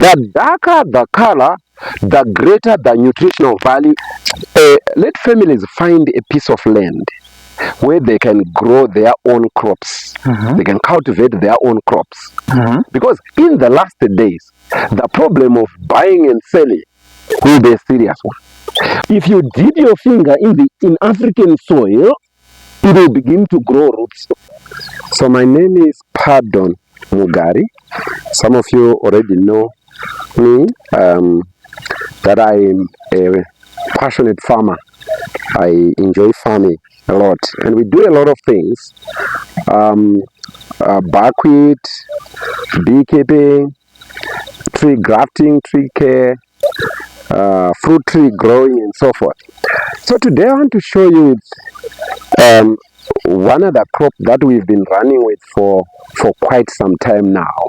The darker the color, the greater the nutritional value. Let families find a piece of land where they can grow their own crops. They can cultivate their own crops. Because in the last days, the problem of buying and selling will be a serious one. If you dip your finger in African soil, it will begin to grow roots. So my name is Pardon Mugari. Some of you already know me, that I am a passionate farmer. I enjoy farming a lot, and we do a lot of things. Buckwheat, beekeeping, tree grafting, tree care, fruit tree growing, and so forth. So today I want to show you one other crop that we've been running with for quite some time now,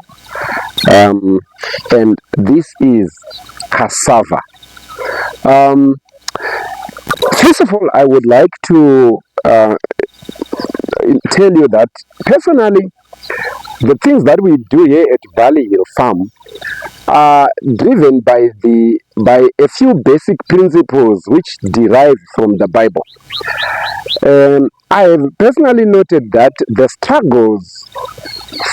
and this is cassava. First of all, I would like to tell you that personally, the things that we do here at Valley Hill Farm are driven by a few basic principles which derive from the Bible. I have personally noted that the struggles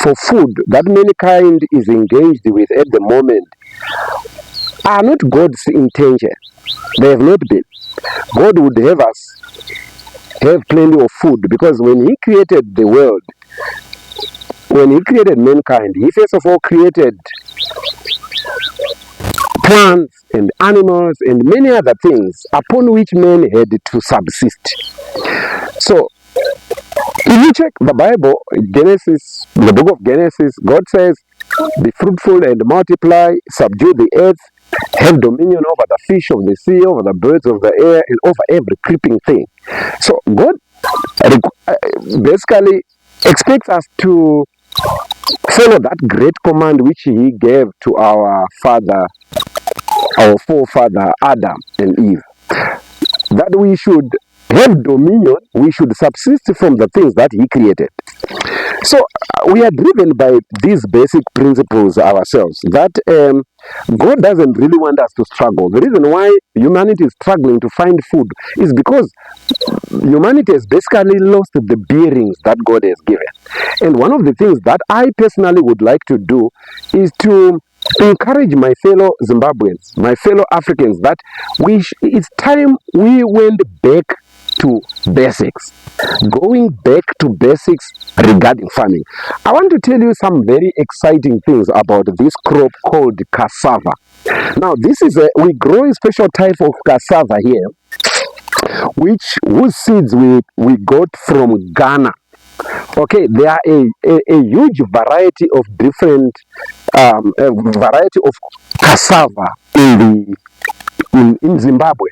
for food that mankind is engaged with at the moment are not God's intention. They have not been. God would have us have plenty of food, because when He created the world, when He created mankind, He first of all created plants and animals and many other things upon which men had to subsist. So, if you check the Bible, Genesis, the book of Genesis, God says, "Be fruitful and multiply, subdue the earth, have dominion over the fish of the sea, over the birds of the air, and over every creeping thing." So God basically expects us to follow that great command which He gave to our forefather Adam and Eve, that we should have dominion, we should subsist from the things that He created. So we are driven by these basic principles ourselves, that God doesn't really want us to struggle. The reason why humanity is struggling to find food is because humanity has basically lost the bearings that God has given. And one of the things that I personally would like to do is to encourage my fellow Zimbabweans, my fellow Africans, that it's time we went back to basics. Going back to basics regarding farming. I want to tell you some very exciting things about this crop called cassava. Now, we grow a special type of cassava here, whose seeds we got from Ghana. Okay, there are a huge variety of different variety of cassava in Zimbabwe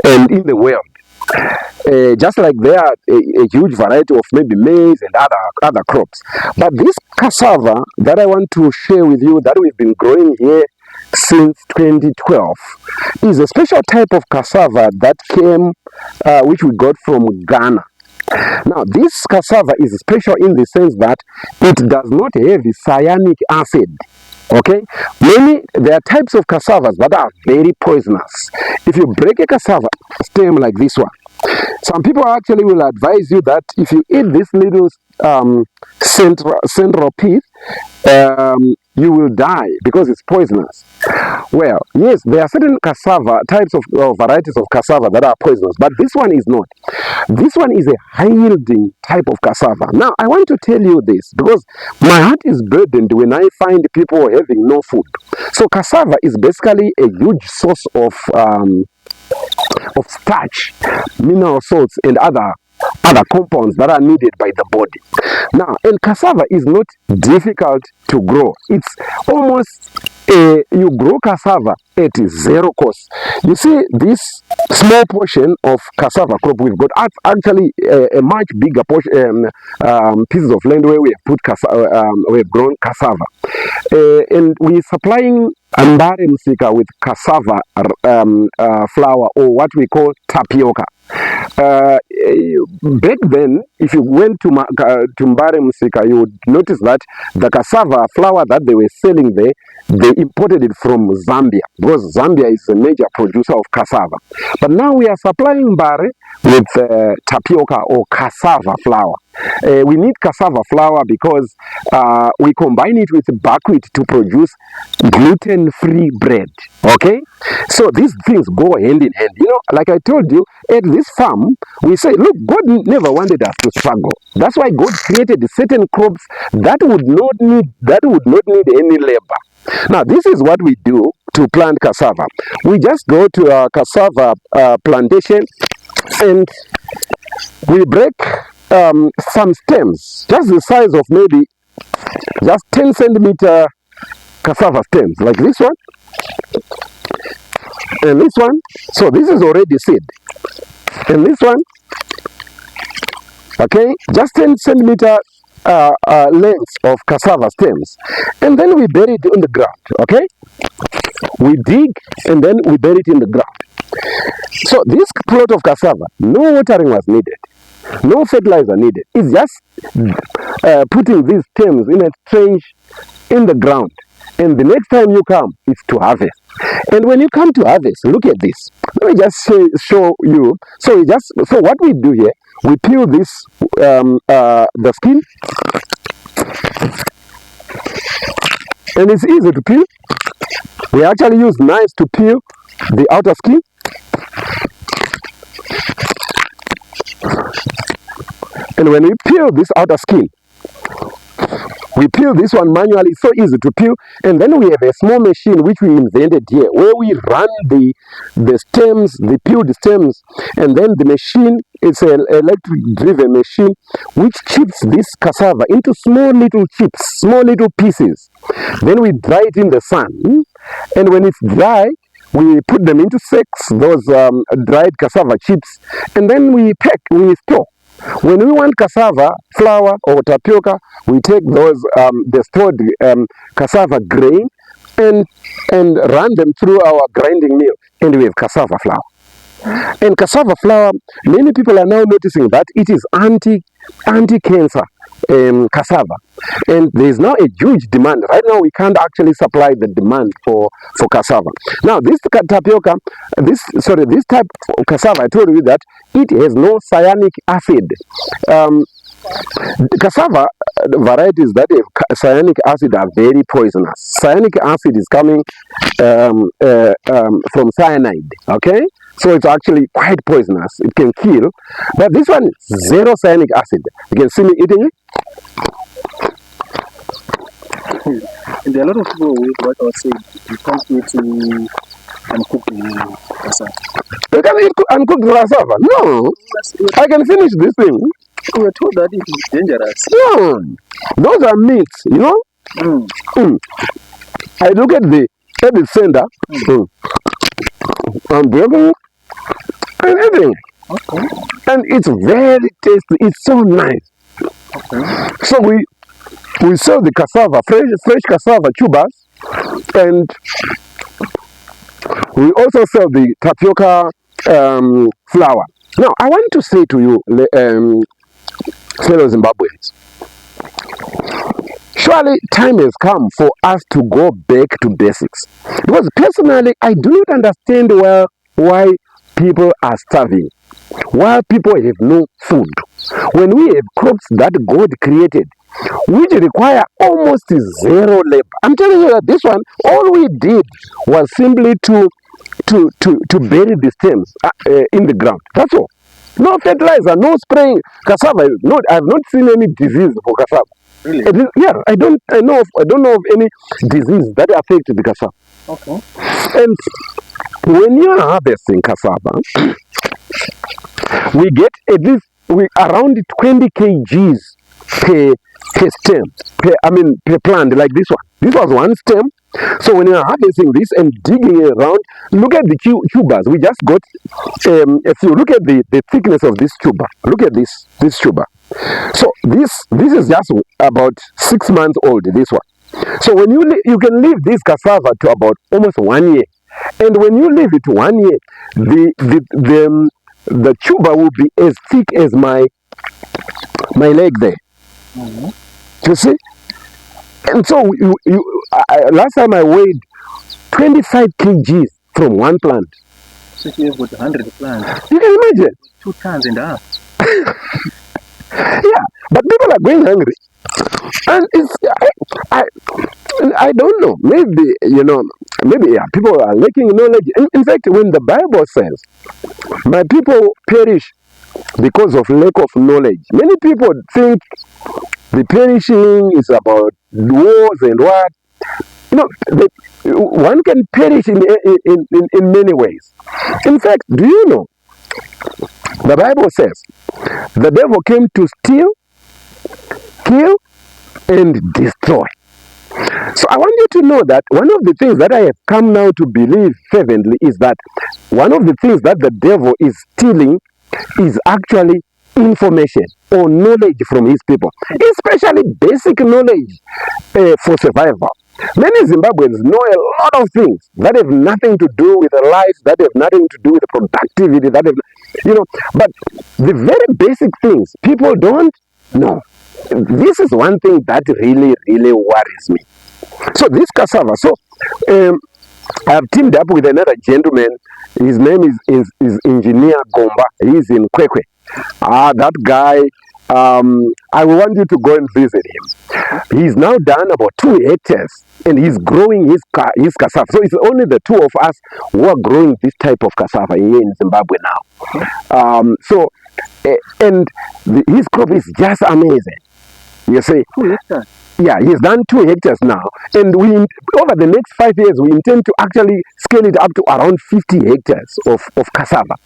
and in the world. Just like there are a huge variety of maybe maize and other crops. But this cassava that I want to share with you, that we've been growing here since 2012, is a special type of cassava that came, which we got from Ghana. Now, this cassava is special in the sense that it does not have the cyanic acid. Okay, there are types of cassavas that are very poisonous. If you break a cassava stem like this one, some people actually will advise you that if you eat this little central piece, you will die because it's poisonous. Well, yes, there are certain cassava types of varieties of cassava that are poisonous, but this one is not. This one is a high-yielding type of cassava. Now, I want to tell you this because my heart is burdened when I find people having no food. So cassava is basically a huge source of starch, mineral salts, and other compounds that are needed by the body. Now, and cassava is not difficult to grow. It's almost you grow cassava at zero cost. You see, this small portion of cassava crop we've got actually a much bigger portion, pieces of land where we have put we have grown cassava, and we're supplying ambare msika with cassava flour, or what we call tapioca. Back then, if you went to Mbare Musika, you would notice that the cassava flour that they were selling there, they imported it from Zambia, because Zambia is a major producer of cassava. But now we are supplying Mbare with tapioca or cassava flour. We need cassava flour because we combine it with buckwheat to produce gluten-free bread. Okay, so these things go hand in hand. You know, like I told you, at this farm, we say, look, God never wanted us to struggle. That's why God created certain crops that would not need any labor. Now, this is what we do to plant cassava. We just go to a cassava plantation and we break some stems, just the size of maybe just 10 centimeter cassava stems, like this one and this one. So this is already seed. And this one, okay, just 10 centimeter length of cassava stems. And then we bury it in the ground, okay? We dig and then we bury it in the ground. So this plot of cassava, no watering was needed. No fertilizer needed. It's just putting these stems in a trench in the ground. And the next time you come, it's to harvest. And when you come to harvest, look at this. Let me just show you. So what we do here, we peel this, the skin. And it's easy to peel. We actually use knives to peel the outer skin. And when we peel this outer skin, we peel this one manually. It's so easy to peel. And then we have a small machine which we invented here, where we run the stems, the peeled stems, and then the machine, it's an electric driven machine which chips this cassava into small little chips, small little pieces. Then we dry it in the sun. And when it's dry, we put them into sacks, those dried cassava chips, and then we pack, we store. When we want cassava flour or tapioca, we take those the stored cassava grain and run them through our grinding mill, and we have cassava flour. And cassava flour, many people are now noticing that it is anti-cancer cassava, and there is now a huge demand. Right now we can't actually supply the demand for cassava. Now this tapioca, this type of cassava, I told you that it has no cyanic acid. Cassava varieties that have cyanic acid are very poisonous. Cyanic acid is coming from cyanide, okay? So it's actually quite poisonous. It can kill. But this one is zero cyanic acid. You can see me eating it. There are a lot of people with what I was saying. You can't eat uncooked cassava. You can eat uncooked cassava? No. I can finish this thing. We were told that it is dangerous. No. Those are meats, you know? I look at the center. I'm breaking it and eating it. Okay. And it's very tasty. It's so nice. Okay. So we sell the cassava, fresh cassava tubers, and we also sell the tapioca flour. Now, I want to say to you, fellow Zimbabweans, surely time has come for us to go back to basics. Because personally, I do not understand well why people are starving, why people have no food, when we have crops that God created, which require almost zero labor. I'm telling you that this one, all we did was simply to bury the stems in the ground. That's all. No fertilizer, no spraying. Cassava, I've not seen any disease for cassava. Really? Yeah, I don't know of any disease that affects the cassava. Okay. And when you are harvesting cassava, we get at least around 20 kgs per stem, per plant, like this one. This was one stem. So when you are harvesting this and digging around, look at the tubers. We just got, if you look at the thickness of this tuber, look at this tuber. So this is just about 6 months old, this one. So when you can leave this cassava to about almost 1 year, and when you leave it 1 year, the tuber will be as thick as my leg there. Mm-hmm. You see? And so last time I weighed 25 kgs from one plant. So you have got 100 plants. You can imagine. 2 tons and a half. Yeah, but people are going hungry. And it's I don't know. Maybe people are lacking knowledge. In fact, when the Bible says, "My people perish because of lack of knowledge," many people think the perishing is about wars and what. One can perish in many ways. In fact, do you know? The Bible says the devil came to steal, kill, and destroy. So I want you to know that one of the things that I have come now to believe fervently is that one of the things that the devil is stealing is actually information or knowledge from his people, especially basic knowledge for survival. Many Zimbabweans know a lot of things that have nothing to do with life, that have nothing to do with productivity, but the very basic things people don't know. This is one thing that really, really worries me. So this cassava, I have teamed up with another gentleman. His name is Engineer Gomba. He's in Kwekwe. That guy, I want you to go and visit him. He's now done about 2 hectares and he's growing his cassava. So it's only the two of us who are growing this type of cassava here in Zimbabwe now. His crop is just amazing. You see? 2 hectares. Yeah, he's done 2 hectares now, and over the next 5 years we intend to actually scale it up to around 50 hectares of cassava.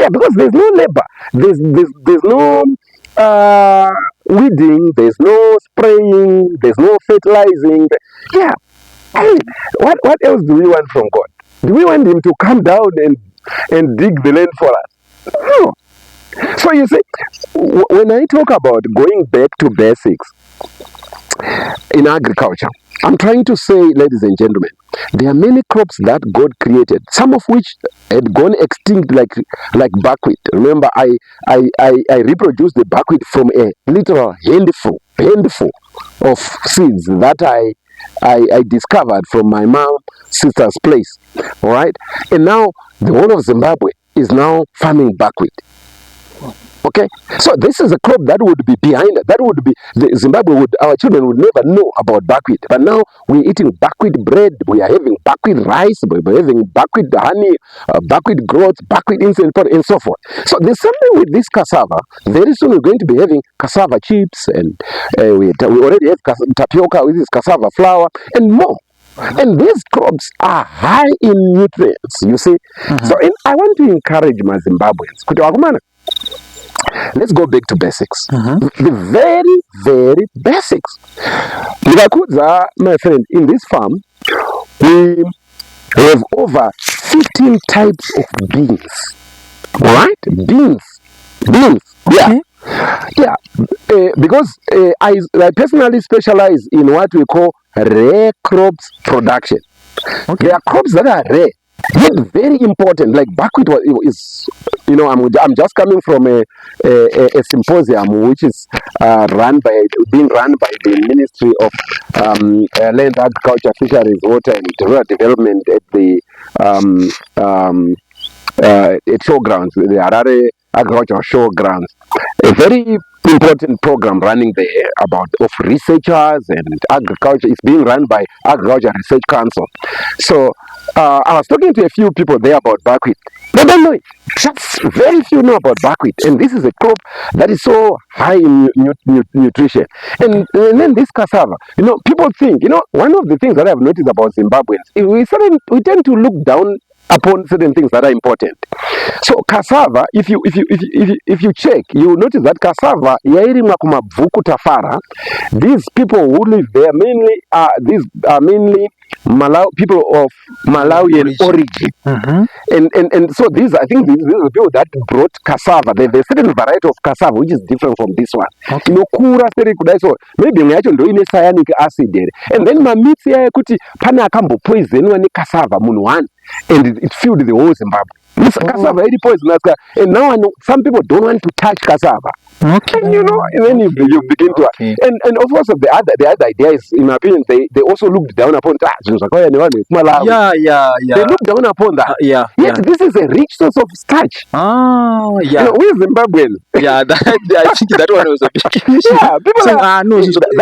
Yeah, because there's no labor, there's no weeding, there's no spraying, there's no fertilizing. Yeah, what else do we want from God? Do we want Him to come down and dig the land for us? No. So you see, when I talk about going back to basics in agriculture, I'm trying to say, ladies and gentlemen, there are many crops that God created, some of which had gone extinct, like buckwheat. Remember, I reproduced the buckwheat from a literal handful of seeds that I discovered from my mom's sister's place. All right, and now the whole of Zimbabwe is now farming buckwheat. Okay, so this is a crop that would be behind it. That would be our children would never know about buckwheat. But now we're eating buckwheat bread, we are having buckwheat rice, we're having buckwheat honey, buckwheat groats, buckwheat insect powder, and so forth. So there's something with this cassava. Very soon we're going to be having cassava chips, and we already have tapioca with this cassava flour, and more. And these crops are high in nutrients, you see. So I want to encourage my Zimbabweans. Let's go back to basics. The very, very basics. My friend, in this farm, we have over 15 types of beans. Alright? Beans. Yeah. Yeah. Because I personally specialize in what we call rare crops production. Okay. There are crops that are rare, yet very important. Like buckwheat is, I'm just coming from a symposium which is being run by the Ministry of Land, Agriculture, Fisheries, Water and Rural Development at the at showgrounds, the Harare Agricultural Showgrounds. A very important program running there of researchers and agriculture. It's being run by Agriculture Research Council. So I was talking to a few people there about buckwheat. They don't know it. Just very few know about buckwheat. And this is a crop that is so high in nutrition. And then this cassava. People think, one of the things that I've noticed about Zimbabweans, we tend to look down upon certain things that are important. So cassava, if you check, you will notice that cassava, these people who live there mainly are people of Malawian origin. And so I think these are the people that brought cassava. There's a certain variety of cassava which is different from this one. Inokura seri kudai, so maybe yacho ndo ine cyanic acid ere. And then mamitsi ya kuti pana akambo poison wani cassava munhu one, and it filled the whole Zimbabwe. This cassava very poisonous, and now I know some people don't want to touch cassava. And and then you begin to and of course the other idea is, in my opinion, they also looked down upon that. They looked down upon that. Yet this is a rich source of starch. We're Zimbabwean. I think that one was a big issue. People are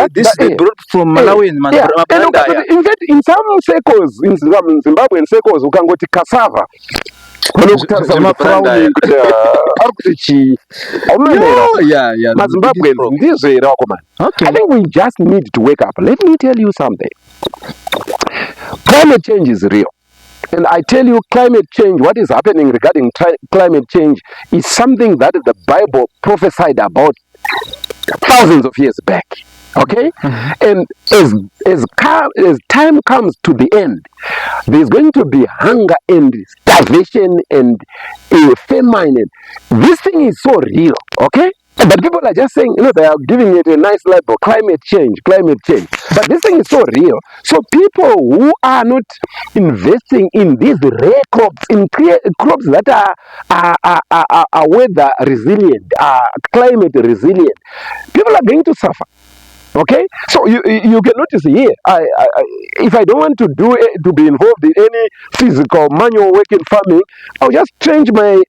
this is brought from Malawi. In fact, in some circles, in Zimbabwean circles, you can go to cassava. Zimbabweans, I think we just need to wake up. Let me tell you something. Climate change is real. And I tell you, climate change, what is happening regarding climate change is something that the Bible prophesied about thousands of years back. Okay? And as time comes to the end, there's going to be hunger and starvation and famine. And this thing is so real. Okay? But people are just saying, they are giving it a nice label, climate change. But this thing is so real. So people who are not investing in these rare crops, in crops that are weather resilient, climate resilient, people are going to suffer. Okay, so you can notice here. If I don't want to be involved in any physical manual work in farming, I'll just change my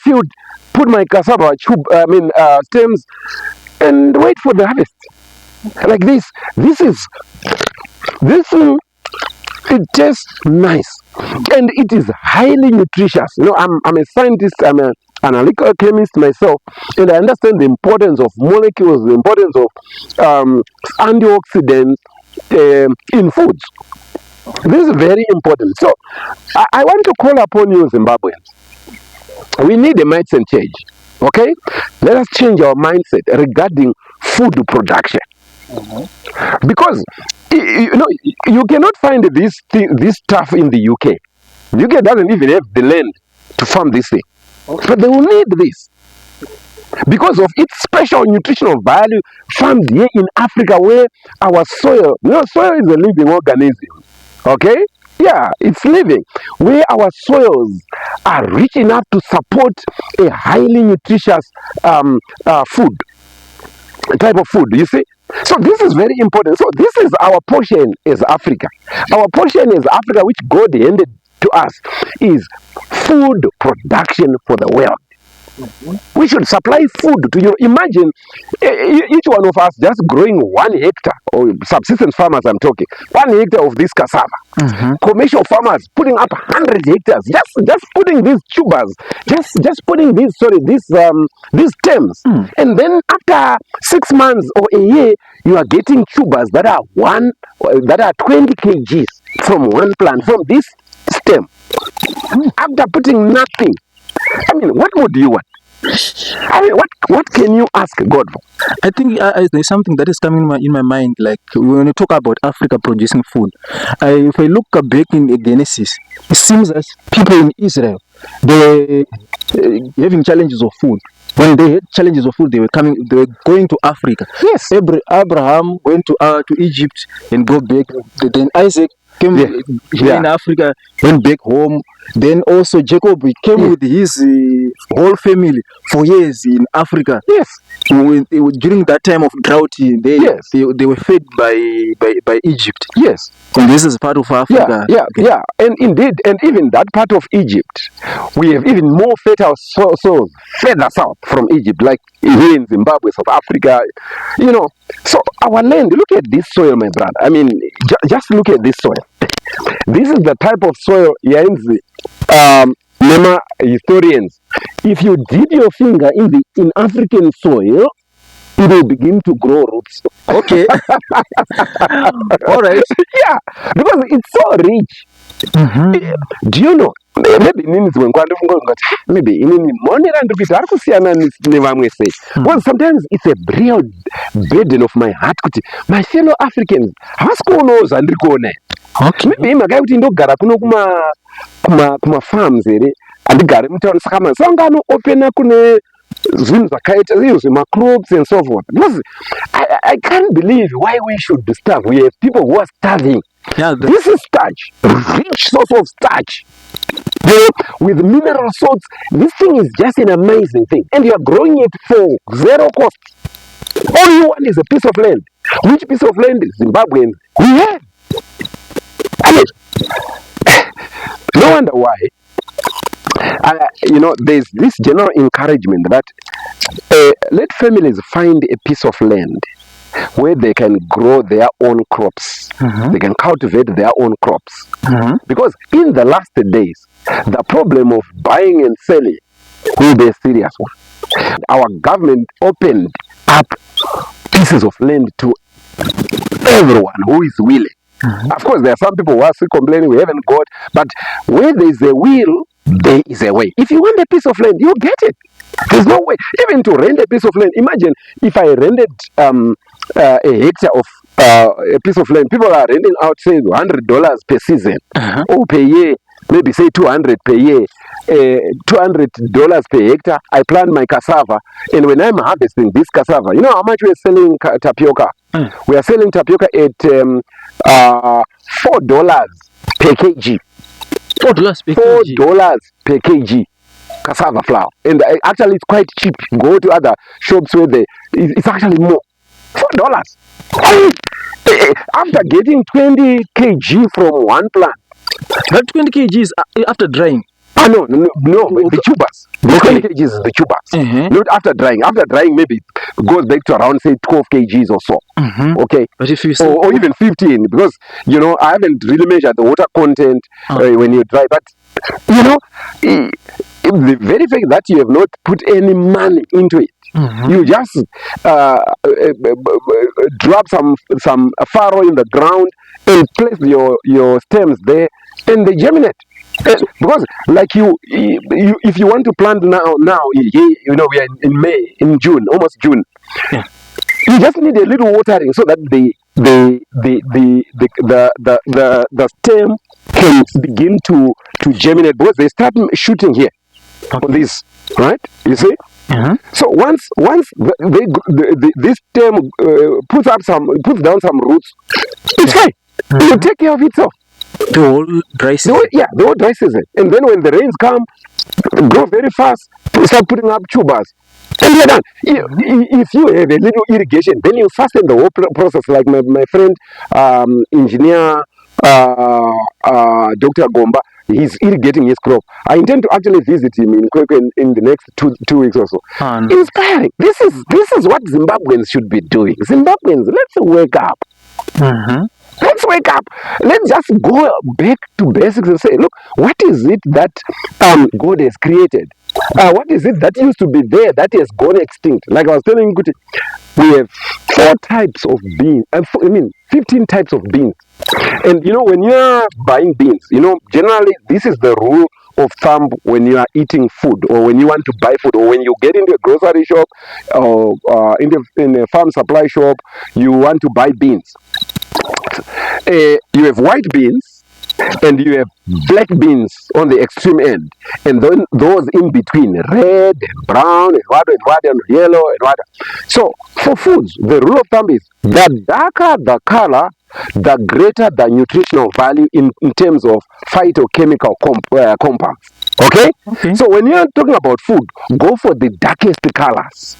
field, put my cassava stems, and wait for the harvest. Like this. This thing, it tastes nice, and it is highly nutritious. I'm a scientist. I'm an analytical chemist myself, and I understand the importance of molecules, the importance of antioxidants in foods. This is very important. So I want to call upon you, Zimbabweans. We need a mindset change. Okay, let us change our mindset regarding food production. Because you cannot find this stuff in the UK. The UK doesn't even have the land to farm this thing. But they will need this because of its special nutritional value found here in Africa, where our soil, soil is a living organism. Okay? Yeah, it's living. Where our soils are rich enough to support a highly nutritious food, type of food, you see? So this is very important. So this is our portion as Africa. Our portion as Africa, which God handed to us, is food production for the world. We should supply food to you. Imagine each one of us just growing 1 hectare, or subsistence farmers I'm talking, 1 hectare of this cassava. Commercial farmers putting up 100 hectares, just putting these tubers, just putting these stems. And then after 6 months or a year, you are getting tubers that are 20 kgs from one plant, from this stem. After putting nothing. I mean, what more do you want? I mean, what can you ask God for? I think there's something that is coming in my mind. Like when you talk about Africa producing food, if I look back in Genesis, it seems as people in Israel, they having challenges of food. When they had challenges of food, they were going to Africa. Yes. Abraham went to Egypt and go back. Then Isaac came here in Africa, went back home. Then also Jacob came with his whole family for years in Africa. Yes. During that time of drought, they were fed by Egypt. Yes. And this is part of Africa. Yeah. And indeed, and even that part of Egypt, we have even more fertile soils further south from Egypt, like here in Zimbabwe, South Africa. So our land, look at this soil, my brother. I mean, just look at this soil. This is the type of soil, Nema historians. If you dip your finger in African soil, it will begin to grow roots. Okay. All right. Yeah, because it's so rich. Do you know, maybe inini dzimwe nguva ndofunga ngati maybe inini maonero andiri kuita ari kusiyana nevamwe sei. Because sometimes it's a real burden of my heart kuti my fellow Africans havasi kuonawo zvandiri kuona. Maybe imhaka yekuti ndogara kuno kuma-farms here handigari mutauni, saka masangano opena kune zvinhu zvakaita iyo zvema-crops and so forth. Because I can't believe why we should starve. We have people who are starving. Yeah, this is starch, rich source of starch. With mineral salts, this thing is just an amazing thing. And you are growing it for zero cost. All you want is a piece of land. Which piece of land is Zimbabwean? We have. I mean, no wonder why. There's this general encouragement that let families find a piece of land where they can grow their own crops. They can cultivate their own crops. Because in the last days, the problem of buying and selling will be a serious one. Our government opened up pieces of land to everyone who is willing. Of course, there are some people who are still complaining we haven't got, but where there is a will, there is a way. If you want a piece of land, you get it. There's no way. Even to rent a piece of land, imagine if I rented a hectare of a piece of land. People are renting out, say, $100 per season or per year. Maybe say $200 per year, $200 per hectare. I plant my cassava, and when I'm harvesting this cassava, you know how much we're selling tapioca? We are selling tapioca at $4 per kg. $4 per kg cassava flour, and actually it's quite cheap. Go to other shops where it's actually more. $4. After getting 20 kg from one plant. That 20 kg is after drying? No, the tubers. The 20 kg is the tubers. Not after drying. After drying, maybe it goes back to around, say, 12 kgs or so. Okay? But if you or even 15, because, I haven't really measured the water content when you dry. But, the very fact that you have not put any money into it, you just drop some farrow in the ground and place your stems there, and they germinate. Because like if you want to plant now we are in May, in June, almost June. You just need a little watering so that the stem can begin to germinate, because they start shooting here on this, right? You see. So once this stem puts down some roots, it's fine. It will take care of itself. The whole dry season. The whole dry season. And then when the rains come, grow very fast, start putting up tubers. And you're done. If you have a little irrigation, then you fasten the whole process. Like my friend, engineer Dr. Gomba, he's irrigating his crop. I intend to actually visit him in Kwekwe in the next two weeks or so. Inspiring. This is what Zimbabweans should be doing. Zimbabweans, let's wake up. Let's wake up. Let's just go back to basics and say, look, what is it that God has created? What is it that used to be there that has gone extinct? Like I was telling you, we have 4 types of beans. 15 types of beans. And when you're buying beans, generally this is the rule of thumb when you are eating food, or when you want to buy food, or when you get into a grocery shop or in a farm supply shop, you want to buy beans. You have white beans and you have black beans on the extreme end, and then those in between, red and brown and what and yellow and what. So for foods, the rule of thumb is the darker the color, the greater the nutritional value in terms of phytochemical compounds. Okay? So when you're talking about food, go for the darkest colors.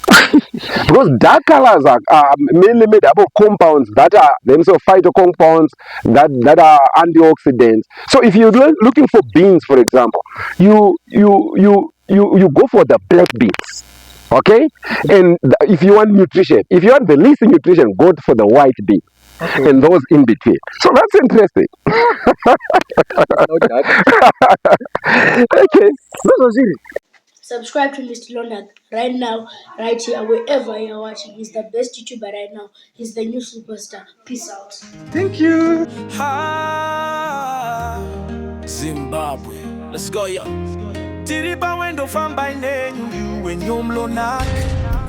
Because dark colors are mainly made up of compounds that are themselves phytocompounds, that are antioxidants. So if you're looking for beans, for example, you go for the black beans. Okay? And if you want nutrition, if you want the least nutrition, go for the white beans. And those in between. So that's interesting. Okay. Subscribe to Mr. Lonag right now, right here, wherever you're watching. He's the best YouTuber right now. He's the new superstar. Peace out. Thank you. Zimbabwe. Let's go, yo. Tiriba wendo famba inenyu when you mlonak.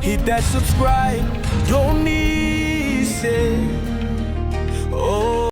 Hit that subscribe. Don't miss it. Oh.